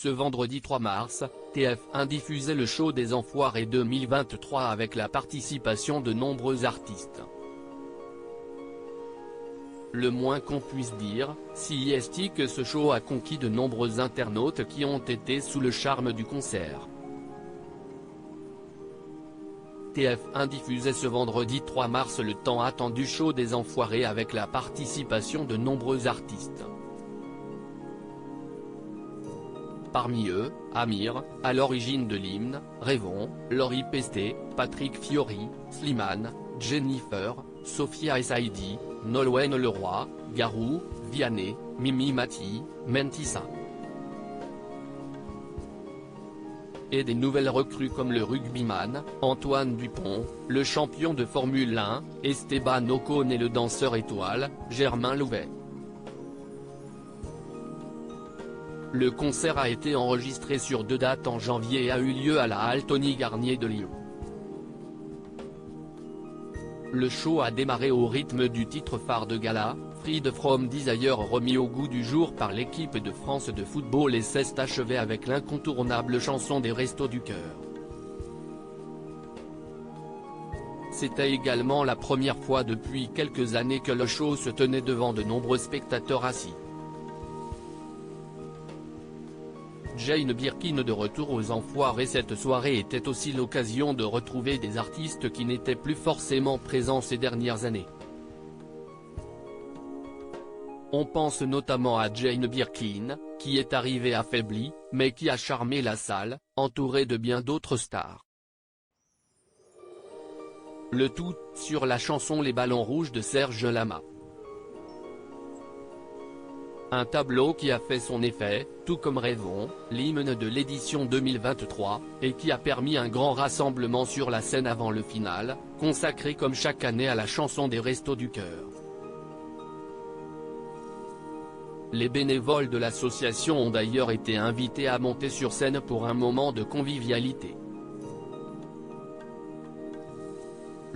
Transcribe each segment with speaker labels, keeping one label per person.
Speaker 1: Ce vendredi 3 mars, TF1 diffusait le show des Enfoirés 2023 avec la participation de nombreux artistes. Le moins qu'on puisse dire, si est que ce show a conquis de nombreux internautes qui ont été sous le charme du concert. TF1 diffusait ce vendredi 3 mars le tant attendu show des Enfoirés avec la participation de nombreux artistes. Parmi eux, Amir, à l'origine de l'hymne, Rêvons, Laurie Pesté, Patrick Fiori, Slimane, Jennifer, Sophia et Saïdi, Nolwenn Leroy, Garou, Vianney, Mimi Mati, Mentissa. Et des nouvelles recrues comme le rugbyman, Antoine Dupont, le champion de Formule 1, Esteban Ocon et le danseur étoile, Germain Louvet. Le concert a été enregistré sur 2 dates en janvier et a eu lieu à la Halle Tony Garnier de Lyon. Le show a démarré au rythme du titre phare de gala, Freed from Desire, remis au goût du jour par l'équipe de France de football, et s'est achevé avec l'incontournable chanson des Restos du Cœur. C'était également la première fois depuis quelques années que le show se tenait devant de nombreux spectateurs assis. Jane Birkin de retour aux Enfoirés. Cette soirée était aussi l'occasion de retrouver des artistes qui n'étaient plus forcément présents ces dernières années. On pense notamment à Jane Birkin, qui est arrivée affaiblie, mais qui a charmé la salle, entourée de bien d'autres stars. Le tout, sur la chanson Les Ballons Rouges de Serge Lama. Un tableau qui a fait son effet, tout comme Rêvons, l'hymne de l'édition 2023, et qui a permis un grand rassemblement sur la scène avant le final, consacré comme chaque année à la chanson des Restos du Cœur. Les bénévoles de l'association ont d'ailleurs été invités à monter sur scène pour un moment de convivialité.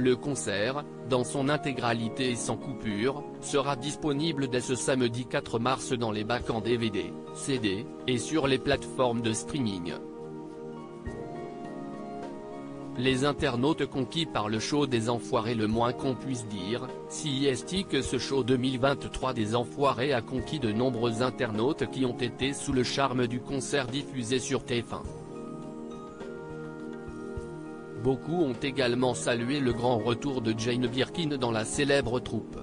Speaker 1: Le concert, dans son intégralité et sans coupure, sera disponible dès ce samedi 4 mars dans les bacs en DVD, CD, et sur les plateformes de streaming. Les internautes conquis par le show des Enfoirés. Le moins qu'on puisse dire, si est que ce show 2023 des Enfoirés a conquis de nombreux internautes qui ont été sous le charme du concert diffusé sur TF1. Beaucoup ont également salué le grand retour de Jane Birkin dans la célèbre troupe.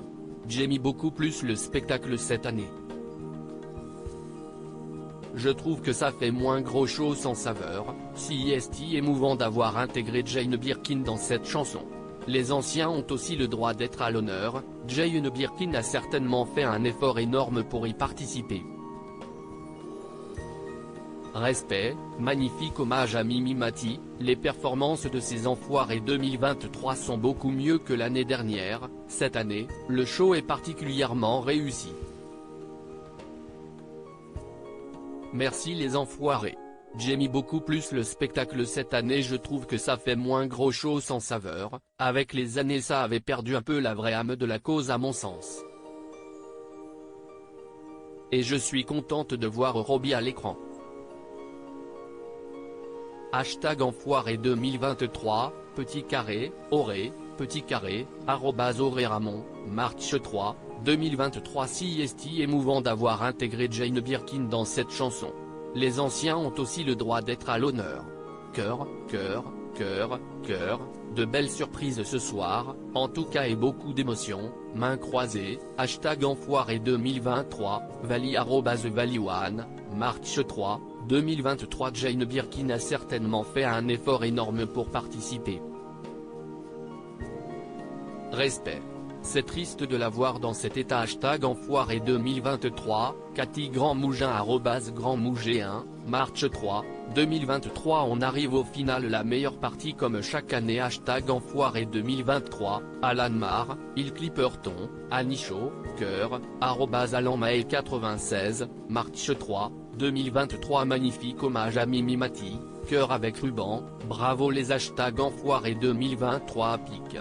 Speaker 1: J'aime beaucoup plus le spectacle cette année. Je trouve que ça fait moins gros show sans saveur, si est émouvant d'avoir intégré Jane Birkin dans cette chanson. Les anciens ont aussi le droit d'être à l'honneur, Jane Birkin a certainement fait un effort énorme pour y participer. Respect, magnifique hommage à Mimi Mati, les performances de ces Enfoirés 2023 sont beaucoup mieux que l'année dernière. Cette année, le show est particulièrement réussi. Merci les Enfoirés. J'aime beaucoup plus le spectacle cette année. Je trouve que ça fait moins gros show sans saveur, avec les années ça avait perdu un peu la vraie âme de la cause à mon sens. Et je suis contente de voir Robbie à l'écran. #Enfoirés 2023, petit carré, Auré, petit carré, @AuréRamon, March 3, 2023. Si est émouvant d'avoir intégré Jane Birkin dans cette chanson. Les anciens ont aussi le droit d'être à l'honneur. Cœur, cœur, cœur, cœur, de belles surprises ce soir, en tout cas, et beaucoup d'émotions, mains croisées, #Enfoirés 2023, Vali @Valiwan, March 3, 2023. Jane Birkin a certainement fait un effort énorme pour participer. Respect. C'est triste de la voir dans cet état. #Enfoirés 2023, Cathy Grandmougin @GrandMouget1, March 3, 2023. On arrive au final, la meilleure partie comme chaque année. #Enfoirés 2023, Alan Mar, Il Clipperton, Anicho, Cœur, @AlanMael96, March 3, 2023. Magnifique hommage à Mimi Mati, Cœur avec ruban, bravo les #Enfoirés 2023 à pic.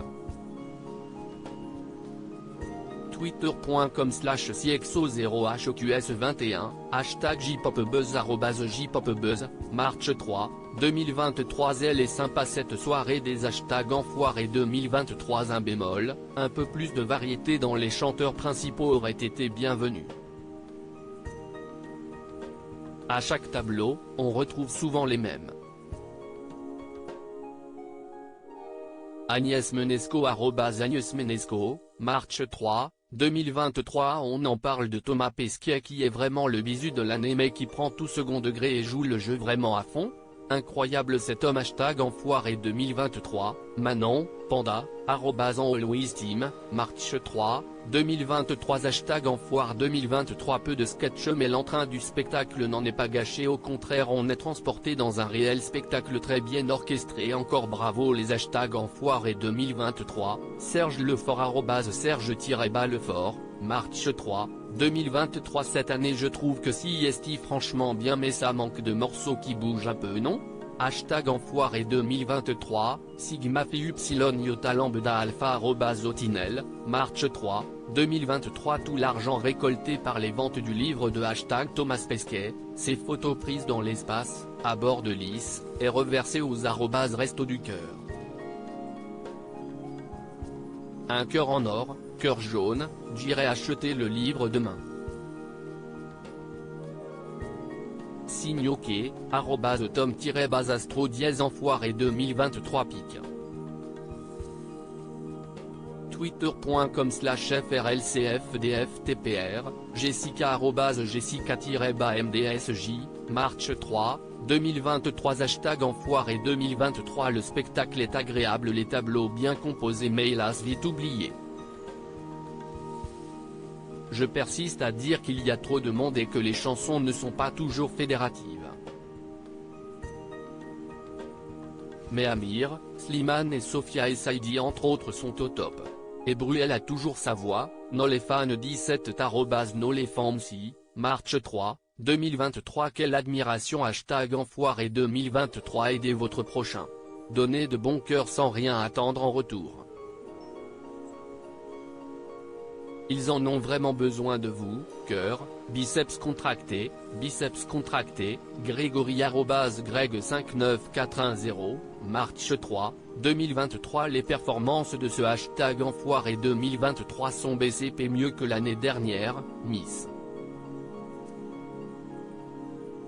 Speaker 1: Twitter.com/CXO0HOQS21, hashtag JPopBuzz @JPopBuzz, March 3, 2023. Elle est sympa cette soirée des hashtags enfoirés 2023. Un bémol, un peu plus de variété dans les chanteurs principaux aurait été bienvenu. À chaque tableau, on retrouve souvent les mêmes. Agnès Menesco @Agnès Menesco, March 3, 2023. On en parle de Thomas Pesquet qui est vraiment le bisu de l'année mais qui prend tout second degré et joue le jeu vraiment à fond. Incroyable cet homme. Hashtag enfoiré 2023, Manon, Panda, @AlwaysTeam, March 3, 2023. Hashtag enfoire 2023. Peu de sketch mais l'entrain du spectacle n'en est pas gâché, au contraire on est transporté dans un réel spectacle très bien orchestré. Encore bravo les hashtags enfoiré 2023, Serge Lefort @Serge-Lefort, March 3, 2023. Cette année je trouve que CIST franchement bien mais ça manque de morceaux qui bougent un peu, non? Hashtag enfoiré 2023, Sigma Phi Upsilon Iota Lambda Alpha @Otinel, March 3, 2023. Tout l'argent récolté par les ventes du livre de hashtag Thomas Pesquet, ses photos prises dans l'espace, à bord de l'IS, est reversé aux Restos du Cœur. Un cœur en or, cœur jaune, j'irai acheter le livre demain. Signoqué, @Tom-Basastro enfoiré 2023 pic. Twitter.com/FRLCFDFTPR, Jessica @Jessica-MDSJ, March 3, 2023. Hashtag enfoiré 2023. Le spectacle est agréable, les tableaux bien composés mais hélas vite oubliés. Je persiste à dire qu'il y a trop de monde et que les chansons ne sont pas toujours fédératives. Mais Amir, Slimane et Sophia et Saïdi entre autres sont au top. Et Bruel a toujours sa voix, Nolefan17 @Nolefamsi, March 3, 2023. Quelle admiration. Hashtag enfoiré 2023. Aidez votre prochain. Donnez de bon cœur sans rien attendre en retour. Ils en ont vraiment besoin de vous, cœur, biceps contractés, Grégory @Greg59410, March 3, 2023. Les performances de ce hashtag enfoiré 2023 sont BCP mieux que l'année dernière, Miss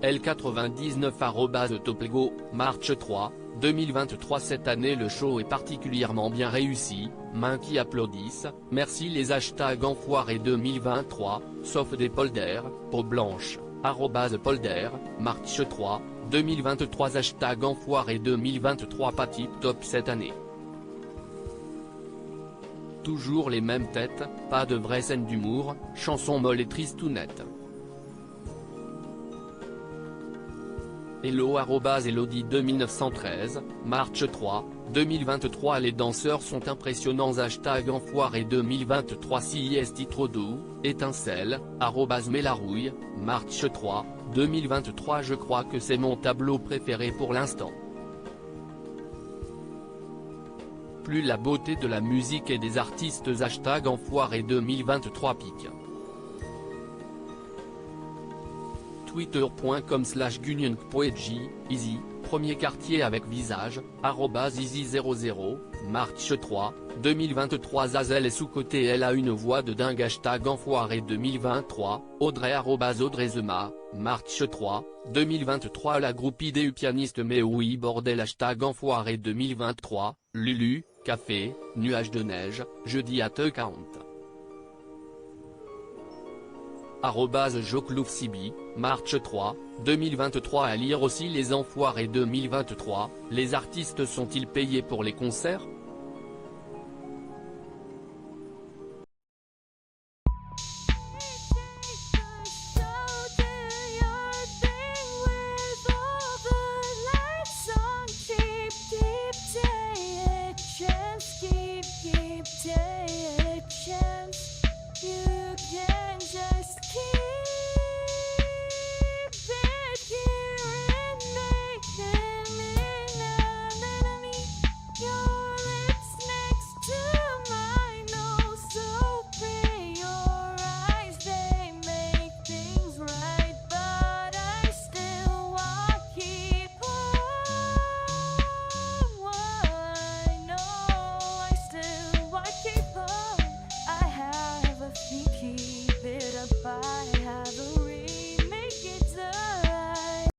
Speaker 1: L99 @Toplego, March 3, 2023. Cette année le show est particulièrement bien réussi, mains qui applaudissent, merci les hashtags enfoiré 2023, sauf des polders, peau blanche, @Polder, March 3, 2023. Hashtag enfoiré 2023 pas tip top cette année. Toujours les mêmes têtes, pas de vraie scène d'humour, chansons molles et tristounettes. Hello @Elodie 2913, March 3, 2023. Les danseurs sont impressionnants. Hashtag enfoiré 2023. CIST trop doux, étincelle, @Melarouille, March 3, 2023. Je crois que c'est mon tableau préféré pour l'instant. Plus la beauté de la musique et des artistes. Hashtag enfoiré 2023 pic. Twitter.com/Gunyunk-Poetji, Easy, premier quartier avec visage, @Easy00, March 3, 2023. Zazel est sous-côté, elle a une voix de dingue. Hashtag enfoiré 2023, Audrey @AudreyZema, March 3, 2023. La groupie des pianistes mais oui bordel. Hashtag enfoiré 2023, Lulu, Café, Nuage de neige, jeudi à te 40. @Jokloufsibi, March 3, 2023. À lire aussi les enfoirés 2023, les artistes sont-ils payés pour les concerts?